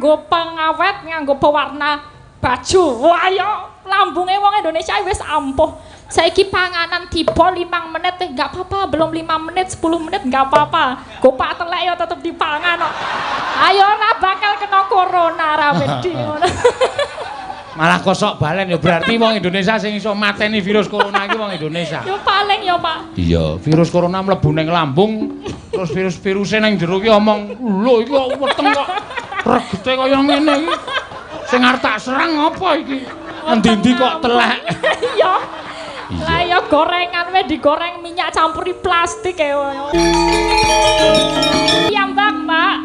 nganggo pengawet, nganggo pewarna baju. Wah yo lambunge wong Indonesia wis ampuh. Saiki panganan tiba 5 menit enggak apa-apa, belum 5 menit, 10 menit enggak apa-apa. Gopak telek ya tetep dipangan kok. Ayo ora bakal kena corona ra wedi ngono. Malah kosok balen ya berarti wong Indonesia sing iso mateni virus corona iki wong Indonesia. Yo paling ya, Pak. Iya, virus corona mlebu ning lambung, terus virus-viruse ning jero ki omong, "Lho iki kok weteng kok regete kaya ngene iki. Sing arep tak serang apa iki? Endi-endi kok telek." Iya. Lah ya gorengan wis digoreng minyak campuri plastik e. Piyambak, Mbak.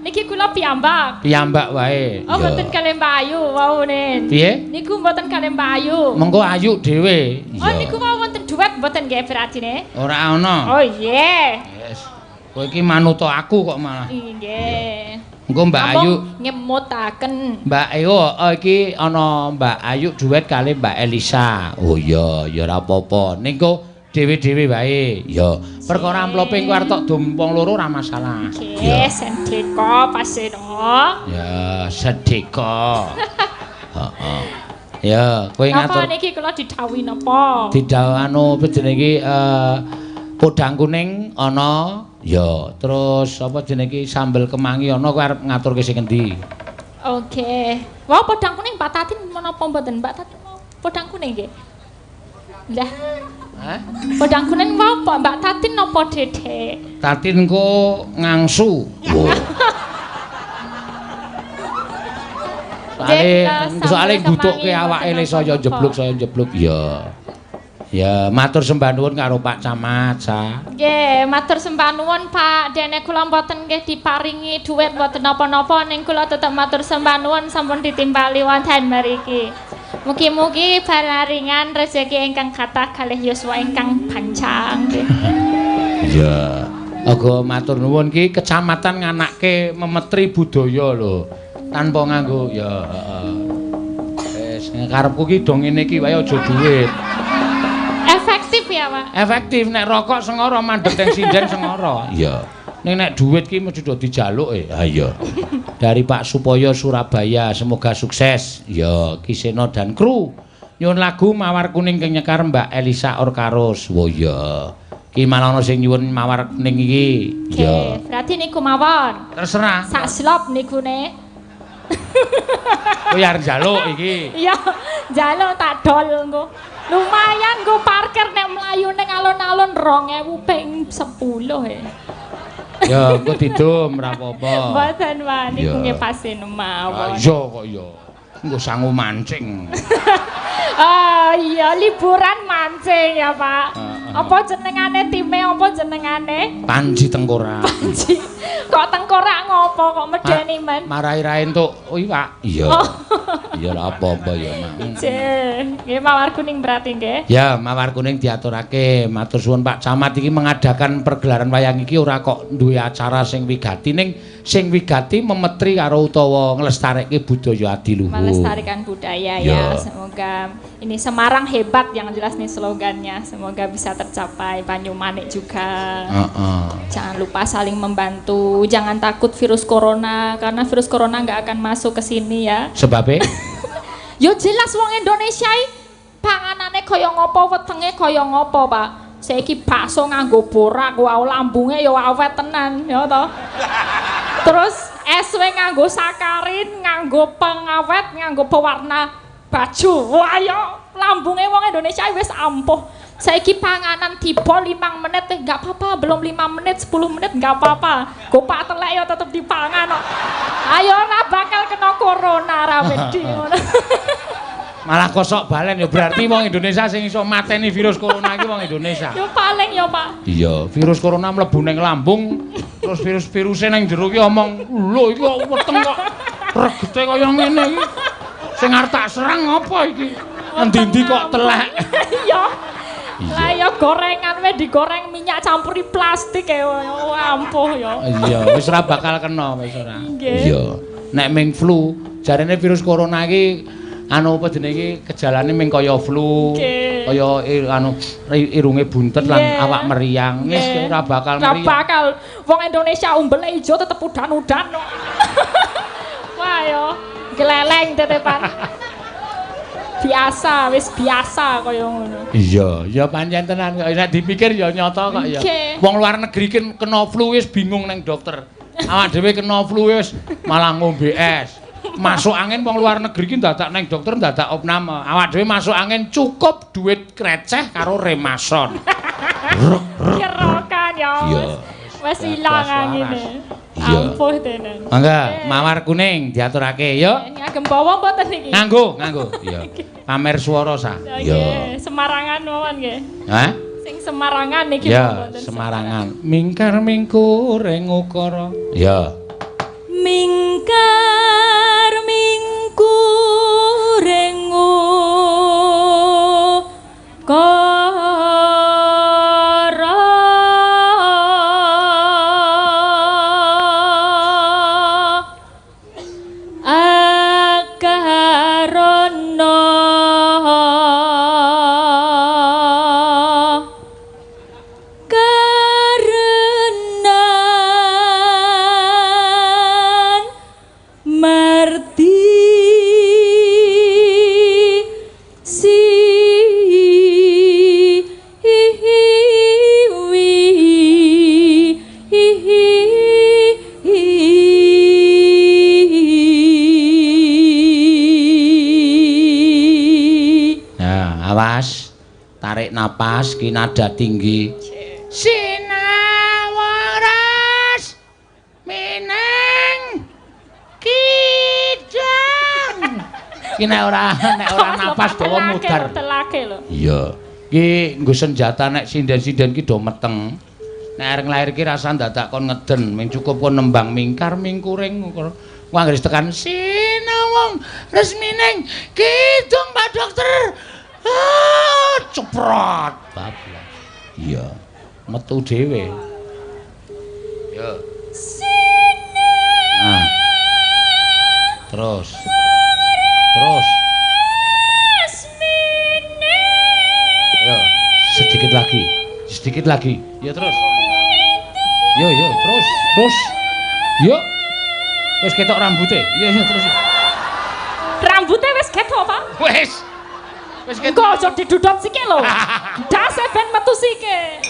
Niki kula piyambak. Piyambak wae. Oh, mboten kalih Mbak Ayu waune. Piye? Niku mboten kalih Mbak Ayu. Mengko Ayu dhewe. Oh, niku mau wonten duet mboten nggih beratine? Ora ana. Oh, iya. Yes. Kowe iki manut aku kok malah. Nggih. Engko Mbak Ayu nyemutaken. Mbak Ayu iki ana Mbak Ayu duet kali Mbak Elisa. Oh iya, ya ora apa-apa. Ningko dhewe-dhewe wae. Ya, perkara amplope engko arep tok dompong loro ora masalah. Nggih, sendika paseno. Ya, sedeka. Heeh. Ya, kowe ngatur. Napa niki kula didhawuhi napa? Didhawuhi anu jenenge iki podang kuning ana. Ya, terus apa jenenge iki sambel kemangi ana kowe arep ngaturke sing endi? Oke. Wah, podang kuning Mbak Tatin menapa mboten? Mbak Tatin mau podang kuning nggih. Lah. Podang kuning apa Mbak Tatin napa Dedek? Tatin ku ngangsu. Soale butuhke awake le saya jeblok ya. Ya, matur sembah nuwun karo Pak Camat, Sa. Nggih, matur sembah nuwun Pak. Dene kula mboten nggih diparingi dhuwit mboten napa-napa ning kula tetep matur sembah nuwun sampun ditimpali wonten mriki. Mugi-mugi balaringan rezeki ingkang kathah kalih yuswa ingkang panjang. Iya. Aga matur nuwun ki kecamatan nganakke memetri budaya lho. Tanpa nganggo ya heeh. Wis karepku ki do ngene iki wae aja dhuwit. Efektif ya, Pak? Efektif nek rokok sengara mandeg teng sinden sengara. Iya. Nek dhuwit ki mesti do dijaluk Ha iya. Dari Pak Supoyo Surabaya, semoga sukses. Ya, Kiseno dan kru. Nyuwun lagu Mawar Kuning kang nyekar Mbak Elisa Orkaros. Wo ya. Ki malah ana sing nyuwun Mawar Kuning iki. Ya. Berarti niku mawon. Terserah. Sak slop nikune. Kowe arep njaluk iki. Iya, njaluk tak dol engko. Lumayan nggo parkir nek mlayu ning alun-alun 2000 ping 10 Ya, engko didum ora apa-apa. Mboten wae niku nggih pasen mawon. Iya kok ya. Engko sangu mancing. Ah, iya liburan mancing ya, Pak. Apa jenengane time apa jenengane? Panji Tengkorak. Panji. Kok tengkorak ngopo kok medeni men? Marai ra entuk iwak. Iya. Iya lah apa-apa ya, Mak. Jen, nggih Mawar Kuning berarti nggih. Ya, Mawar Kuning diaturake. Matur suwun Pak Camat iki mengadakan pergelaran wayang iki ora kok duwe acara sing wigati ning sing wigati memetri karo utawa nglestareke budaya adiluhur. Melestarikan budaya ya. Semoga ini Semarang hebat yang jelas nih slogannya. Semoga bisa tercapai. Banyumanik juga. Jangan lupa saling membantu. Jangan takut virus corona karena virus corona nggak akan masuk ke sini ya. Sebabnya? Yo jelas wong Indonesia panganane kaya ngopo, wetenge kaya ngopo, Pak. Saiki bakso nganggo borak, wae lambunge ya awet tenan, ya toh. Terus es nganggo sakarin, nganggo pengawet, nganggo pewarna baju. Wah yo lambunge wong Indonesia wis ampuh. Saiki panganan tiba 5 menit enggak apa-apa, belum 5 menit, 10 menit enggak apa-apa. Gopak telek ya tetep dipangan kok. Ayo ora bakal kena corona ra wedi ngono. Malah kosok balen ya berarti wong Indonesia sing iso mateni virus corona iki wong Indonesia. Yo paling ya, Pak. Iya, virus corona mlebu ning lambung, terus virus-viruse ning jero ki omong, "Lho iki kok weteng kok regete kaya ngene iki. Sing arep tak serang apa iki? Endi-endi kok telek." Iya. Lah ya gorengan wis digoreng minyak campuri plastik ampuh ya. Iya, wis ora bakal kena wis ora. Iya. Nek ming flu, jarene virus corona iki anu apa jenenge iki gejalane ming kaya flu. Kaya anu irunge buntet lan awak meriang. Wis ora bakal meriang. Ora bakal. Wong Indonesia umbele ijo tetep udan-udan kok. Wah, ya. Geleleng tetepan. Biasa, wis biasa kaya ngono. Iya, ya pancen tenan kok. Nek dipikir ya nyata kok ya. Wong luar negeri kena flu wis bingung nang dokter. Awak dhewe kena flu wis malah ngombe es. Masuk angin wong luar negeri ki dadak nang dokter dadak opname. Awak dhewe masuk angin cukup duit kreceh karo remason. Kerokan ya. Wis ilang angine. Ampuh tenan. Mangga, mawar kuning diaturake ya. Ngagem bawa mboten iki? Nganggo. Iya. Pamer swara sa. Iya. Semarangan mawon nggih. Hah? Sing Semarangan iki ya, Semarangan. Mingkar mingkur ing ukara. Ya. Mingkar mingkur ing ukara. Tarik napas ki nada tinggi. Sinawaras mineng kidang. Ki nek ora napas dawa mudar. Iya. Ki nggo senjata nek sinden-sinden ki do meteng. Nek areng lair ki rasane dadak kon ngeden, ming cukup kon nembang mingkar mingkuring. Ku anggere tekan sinawang resmineng kidung Pak Dokter. Ceprot bablas. Iya, metu dhewe. Ya. Nah. Terus. Ya, sedikit lagi. Ya terus. Yo, terus. Yo. Wis ketok rambute. Iya, terus. Rambute wis ketok, Pak? Wis ketok. Kok aja didudot sike lho. Dase ben metu sike.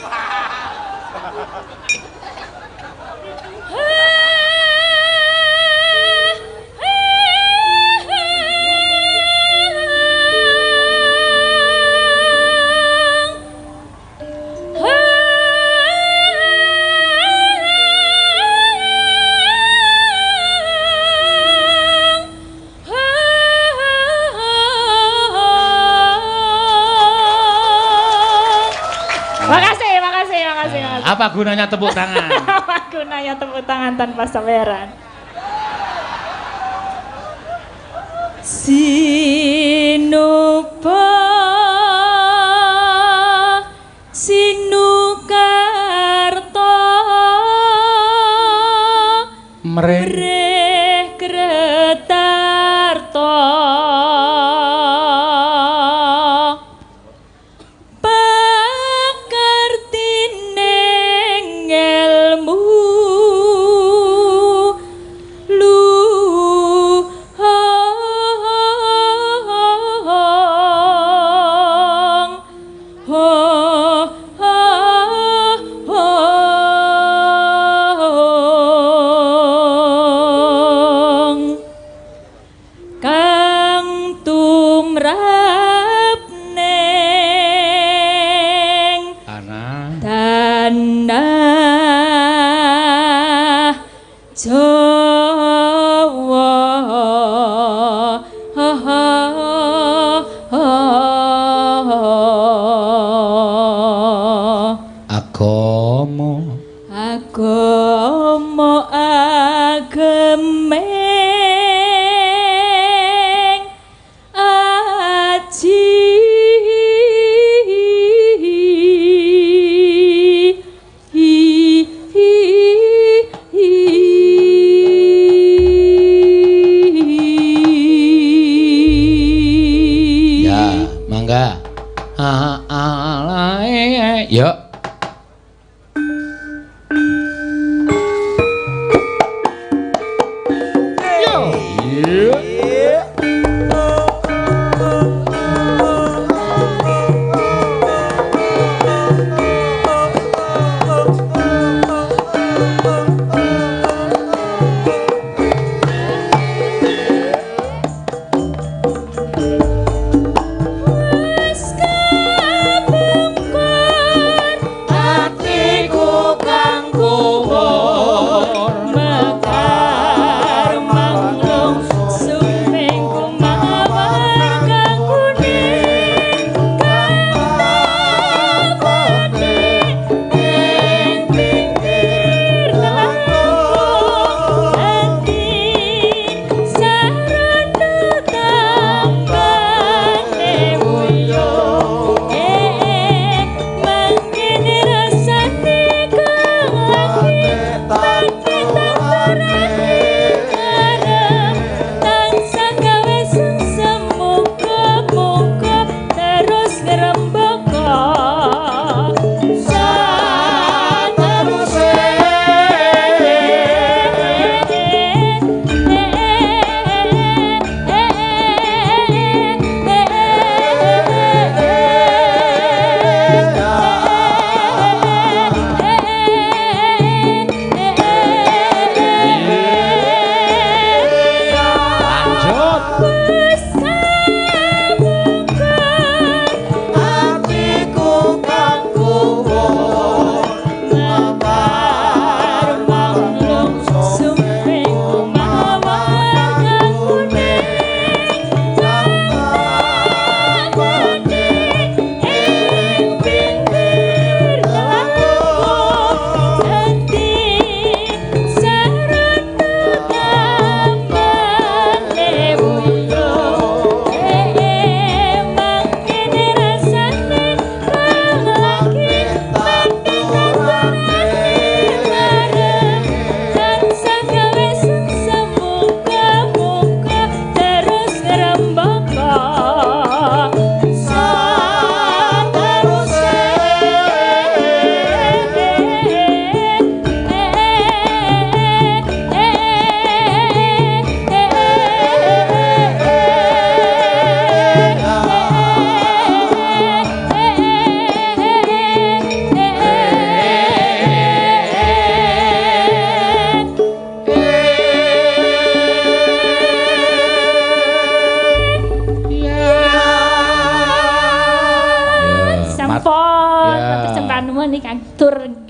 Apa gunanya tepuk tangan? Apa gunanya tepuk tangan tanpa saweran? Sinupa Sinukarta Mreh Kretarta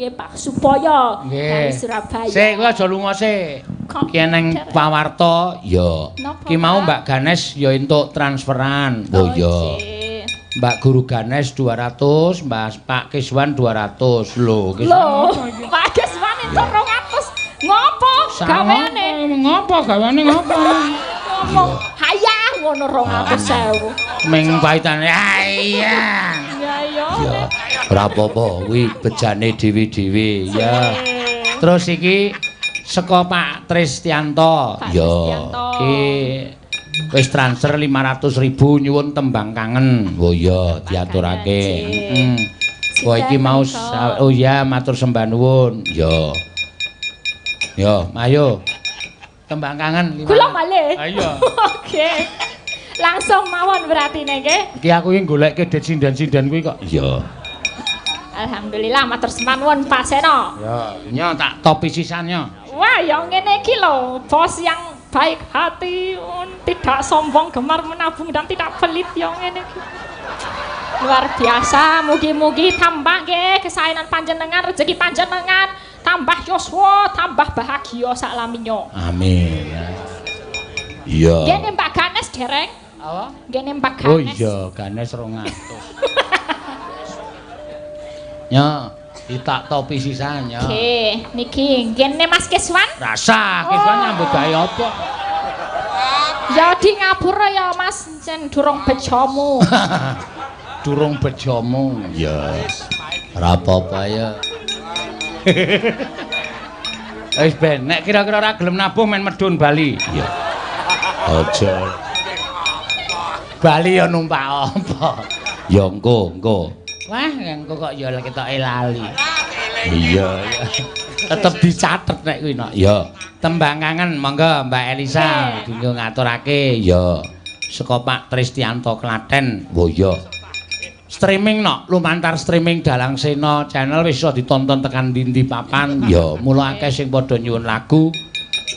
nggih Pak Supoyo dari Nggih. Surabaya. Sik kowe aja lunga sik. Kok Ki neng derek? pawarta ya. Napa, Ki mau Pak? Mbak Ganes ya entuk transferan. Oh ya. jee. Mbak Guru Ganes 200, Mbak Pak Kiswan 200. Lho, ki Lho, sama iki. Pak Geswan itu 200. Ngopo Sama gaweane? Ngopo gaweane ngopo? Ngopo? Hayah ngono 200.000. Ming paitane. Iya. Ya ya. Ya, ora apa-apa kuwi bejane dhewe-dhewe ya. Terus iki saka Pak Tristianto. Pak Ya, Tristianto. iki wis transfer 500.000 nyuwun tembang kangen. Oh ya, diaturake. Heeh. Wah iki mau oh ya matur sembah nuwun. Ya. Ya, ayo. Tembang kangen. Kula malih. Ayo. Oke. Langsung mawon berarti nggih. Iki aku iki goleke det sindan-sindan kuwi kok. Iya. Alhamdulillah matur sembah nuwun Pak Seno. Ya, nya tak topi sisannya. Wah, yang ngene iki lho, bos yang baik hati, tidak sombong, gemar menabung dan tidak pelit yang ngene iki. Luar biasa, mugi-mugi tambah nggih kesaenan panjenengan, rezeki panjenengan, tambah yuswa, tambah bahagia saklaminyo. Amin. Iya. Ngene Mbak Ganes dereng. Apa? Ngene Mbak Ganes. Oh iya, Ganes 200. Nya, ditak topi sisannya. Oke, niki ngene Mas Kiswan. Rasa Kiswan nyambut gawe apa? Ya di ngapura ya Mas, jen durung bejomu. Durung bejomu. Ya. Ora apa-apa ya. Wis ben, nek kira-kira ora gelem nabung men medun Bali. Iya. Aja. Bali ya numpak apa? Ya engko. Wah, engko kok ya ketoke lali. Iya, ya. Tetep dicatet nek kuwi nok. Ya. Tembang kangen monggo Mbak Elisa dinggo ngaturake ya. Saka Pak Tristianto Klaten. Oh ya. Streaming nok, lumantar streaming Dalang Sena channel wis iso ditonton tekan ndi papan. Ya, mula akeh sing padha nyuwun lagu.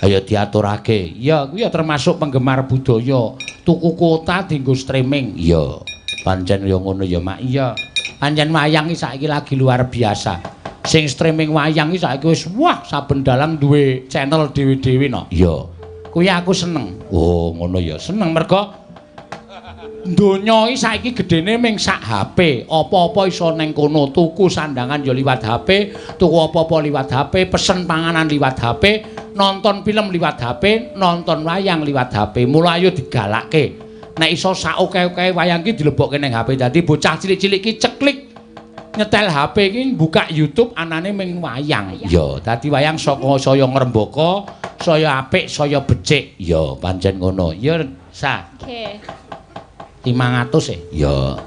Ayo diaturake. Ya, kuwi ya termasuk penggemar budaya. Tuku kuota dienggo streaming. Ya, pancen ya ngono ya, Mak. Iya. Pancen wayang iki saiki lagi luar biasa. Sing streaming wayang iki saiki wis wah saben dalang duwe channel dhewe-dhewe no. Iya. Kuwi aku seneng. Oh, ngono ya. Seneng mergo donya iki saiki gedene ming sak HP. Apa-apa iso ning kono, tuku sandangan ya liwat HP, tuku apa-apa liwat HP, pesen panganan liwat HP, nonton film liwat HP, nonton wayang liwat HP. Mula ayo digalake. Nek iso sak oke-oke wayang iki dilebokke ning HP. Dadi bocah cilik-cilik iki ceklik nyetel HP iki buka YouTube anane ming wayang. Ya, dadi wayang saka saya ngrembaka, saya apik, saya becik. Ya, pancen ngono. Ya, Sa. Oke. 500 ya.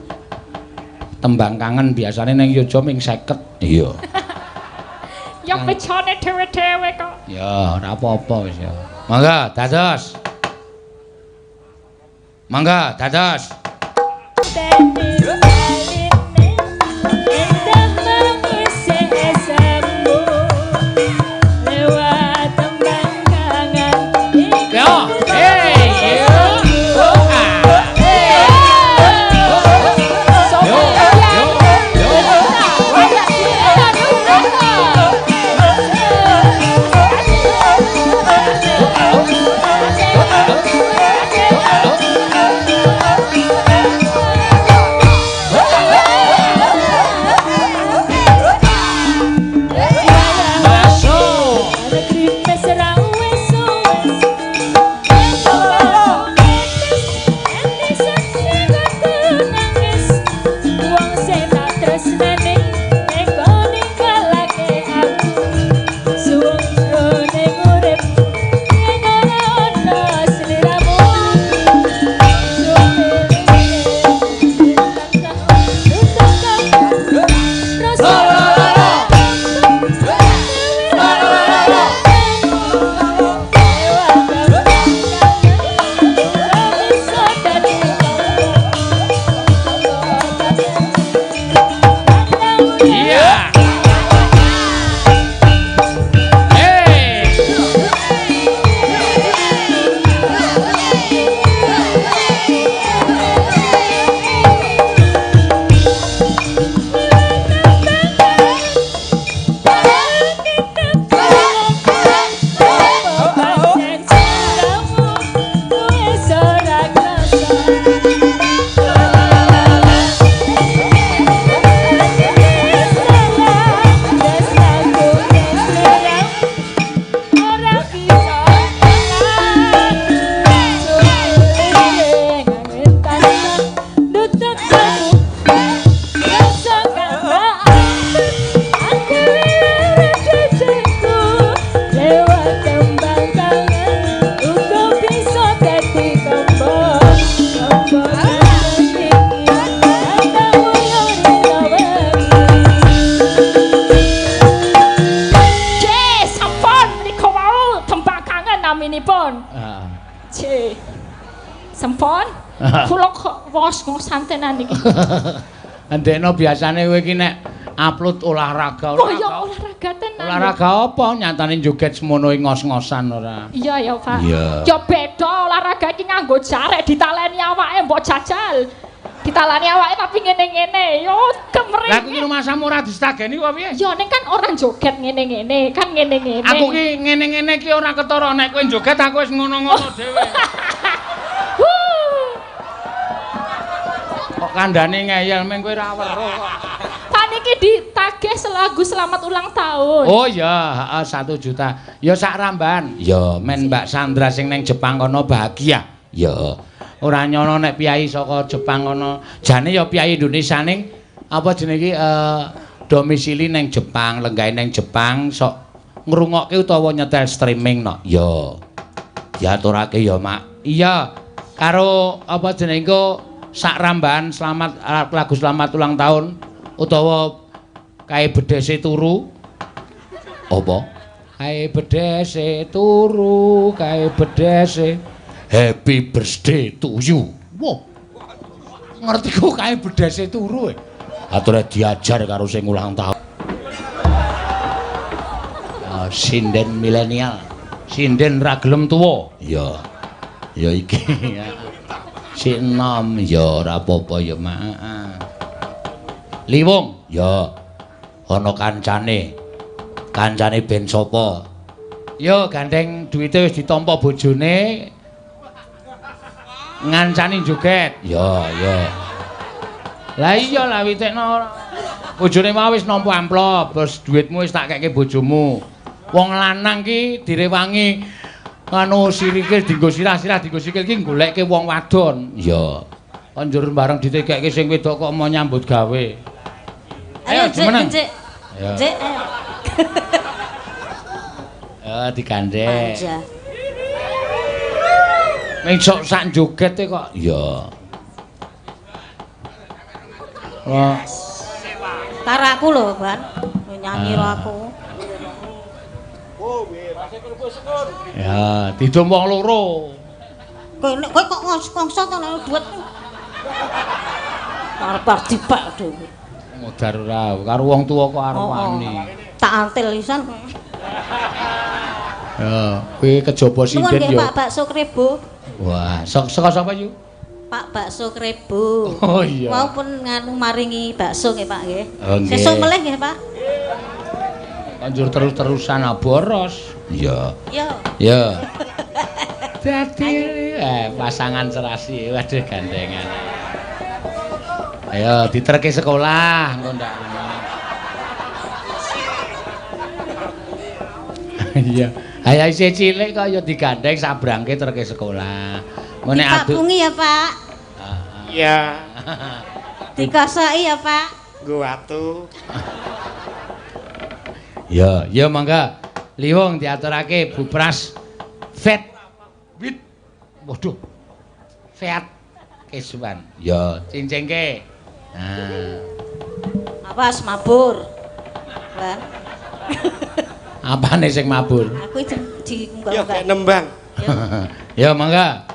Tembang kangen biasane ning Yojo ming 50. Iya. Ya bejone dhewe-dhewe kok. Ya, ora apa-apa wis ya. Mangga dados. Mangga dados. C. Sempon. Kula kok wos-wosan tenan iki. Ndekno biasane kowe iki nek upload olahraga. Oh ya olahraga tenan. Olahraga apa? Nyatane joget semono ngos-ngosan ora. Iya ya, Pak. Iya. Ya beda olahraga iki nganggo jarek ditaleni awake mbok jajal. Ditalani awake tapi ngene-ngene. Yo kemering. Lah kuwi rumah samu ora distageni kok piye? Ya ning kan orang joget ngene-ngene, kan ngene-ngene. Aku ki ngene-ngene ki ora ketara nek kowe joget aku wis ngono-ngono dhewe. Kok kandhane ngeyel meng kowe ora weruh kok. Pak niki ditagih selagu selamat ulang tahun. Oh iya, heeh 1 juta. Ya sak ramban. Ya men Mbak Sandra sing ning Jepang kono bahagia. Ya. Ora nyono nek piyai saka Jepang kono. Jane ya piyai Indonesia ning apa jenenge iki domisili ning Jepang, lenggahe ning Jepang sok ngrungokke utawa nyetel streaming no. Ya. Diaturake ya, Mak. Iya. Karo apa jenenge engko sak ramban selamat lagu selamat ulang tahun utawa kae bedhese turu. Apa? Kae bedhese turu, kae bedhese Happy birthday to you. Wah. Ngerti kok kae bedhese turu. Ature diajar karo sing ulang tahun. Sinden milenial. Sinden ra gelem tuwa. Ya. Ya iki. Si enom ya ora apa-apa ya, Mak. Liwung ya. Ana kancane. Kancane ben sapa? Ya gandeng duwite wis ditampa bojone. Ngancani joget. Ya, ya. Lah iya lah witekno bojone mau wis nampa amplop, terus dhuwitmu wis tak keke bojomu. Wong lanang ki direwangi anu sirikil dienggo sirah-sirah dienggo sikil ki goleke wong wadon. Ya. Konjur bareng ditekeke sing wedok kok mau nyambut gawe. Ayo jemeneng. Cik. Cik. Ya digandeng. Ning sok sak jogete kok. Ya. Wah. Karo aku lho, Ban. Nyanyi ro aku. Ya, didum wong loro. Kowe kok ngongso to nek duit. Arep dipek dhewe. Modar ora, karo wong tuwa kok arep wani. Tak antil pisan. Ya, kowe kejaba sinden yo. Pak bakso krebo. Wah, saka sapa yu? Pak bakso krebo. Oh iya. Wau pun nganu maringi bakso nggih, Pak nggih. Oh, nggih. Sesuk melih nggih, Pak. Konjur terus-terusan boros. Iya. Iya. Ya. Dadi pasangan serasi, waduh gandengan. Ayo diterke sekolah engko ndak. Iya. Ayo isih cilik kok ya digandeng sabrangke terke sekolah. Ngene adu. Dipapungi ya, Pak. Iya. Dikosoki ya, Pak. Nggo watu. Ya, ya mangga. Liwung diaturake Bupras Vet Wit. Waduh. Fiat Kesuwan. Ya, cincengke. Nah. Awas mabur. Bang. Apane sing mabur? Aku diunggah. Ya kayak nembang. Ya mangga.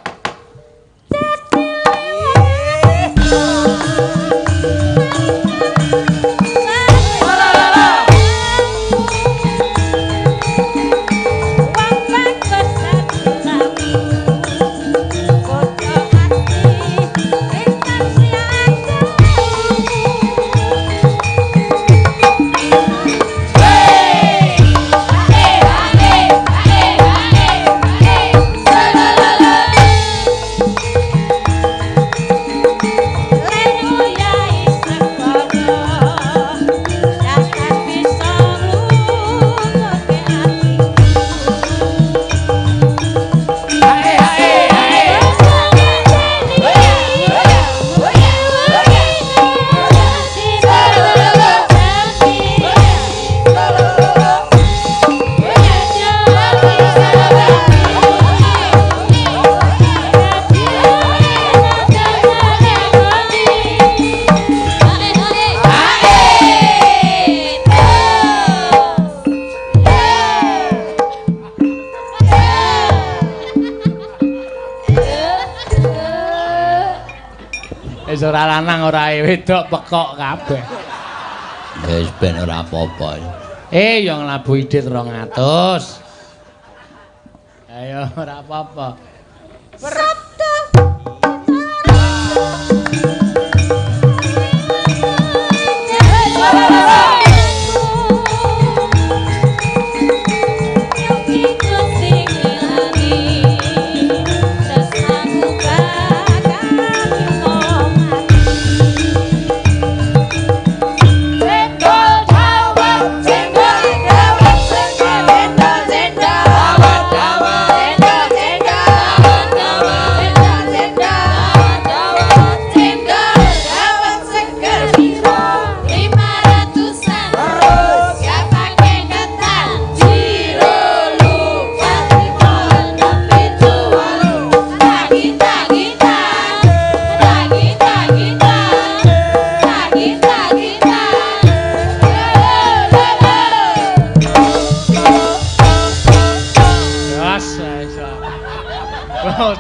Wis ora lanang ora wedok pekok kabeh. Wis ben ora apa-apa. Yo nglabuh idit 200. Ayo ora apa-apa. Sabda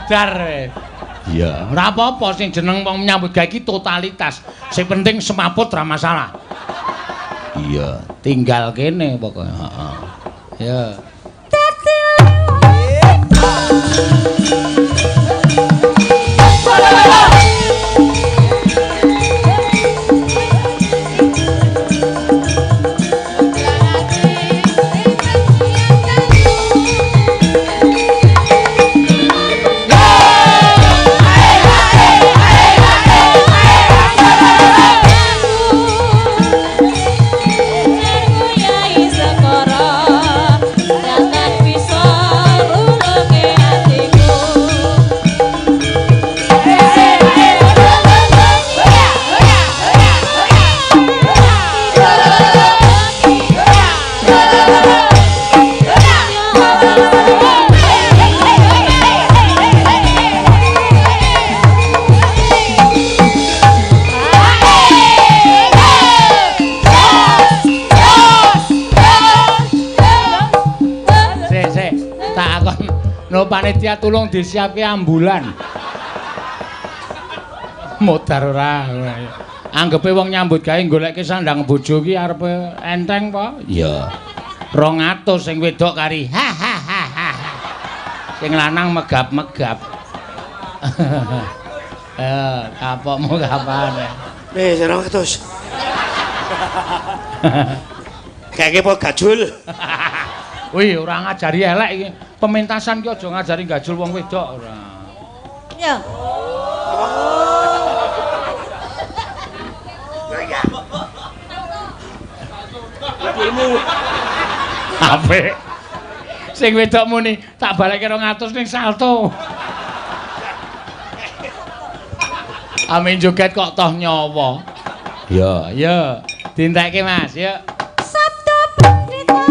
Dar wis. Iya, ora apa-apa sing jeneng wong nyambut gawe iki totalitas. Sing penting semaput ora masalah. Iya, tinggal kene pokoknya, heeh. Ya. Panitia tulung disiapke ambulan. Modar ora. Anggepe wong nyambut gawe goleke sandang bojo ki arepe enteng apa? Iya. 200 sing wedok kari. Sing lanang megap-megap. Kapokmu kapan? Wis 200. Kayake apa gajul? Wih, ora ngajari elek iki. Pementasan ki aja ngajari gajul wong wedok ora. Ya. Ya. Apik. Sing wedok muni tak balekke 200 ning salto. Amin joget kok toh nyawa. Ya, ya. Dintekke Mas, ya. Sabda Pandita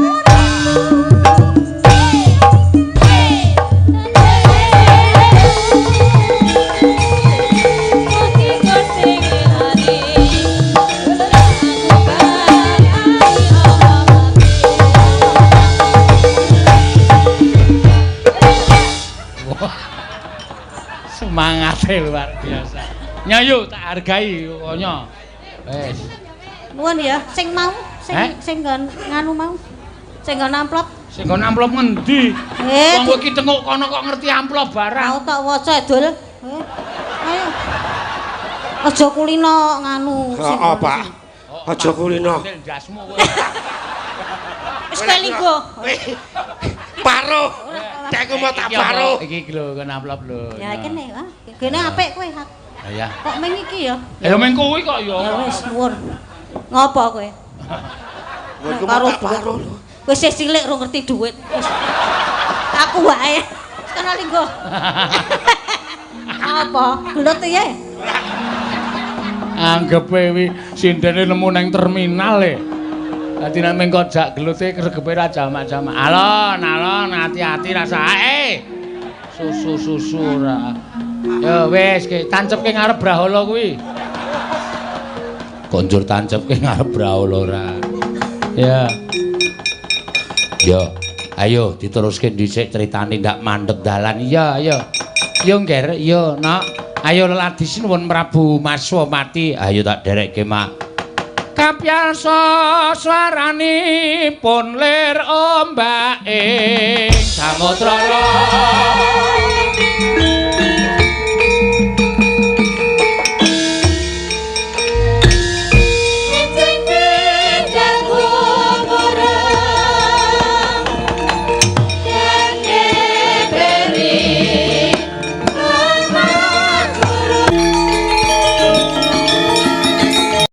Semangate luar biasa. Nyayu tak hargai pokoknya. Wes. nuwun ya, sing mau, sing nganu mau. Sing nggon amplop. Sing nggon amplop ngendi? Wong kowe iki tenguk kono kok ngerti amplop barang. Mau tak waca Dul. Ayo. Aja kulino nganu. Heeh, Pak. Aja kulino. Ndasmu kowe. Wis kowe linggo. Paruh. Cek mau tak paruh. Iki lho kon amplop lho. Ya kene, ha. Kene apik kowe. Ya. Kok ming iki ya? Ya meng kuwi kok ya. Ya wis nuwun. Ngopo kowe? Karo paruh. Wis cilik ora ngerti dhuwit. Aku wae. Kana linggo. Apa? Gelut ya? Anggepe wi sindene nemu nang terminal e. Dadi nek mengko jak gelute gregepe ra jamak-jamak. Alon, hati-hati rasa ae. Susu ora. Ya wis, tancepke ngarep brahala kuwi. Konjur tancepke ngarep brahala ora. Ya. Yo, ayo diteruske dhisik critane ndak mandeg dalan. Iya. Yo ngger, yo, Nak. Ayo leladi sinuwun Prabu Maswamati. Ayo tak derekke mak. Kapyasa swaranipun lir ombak ing samudra.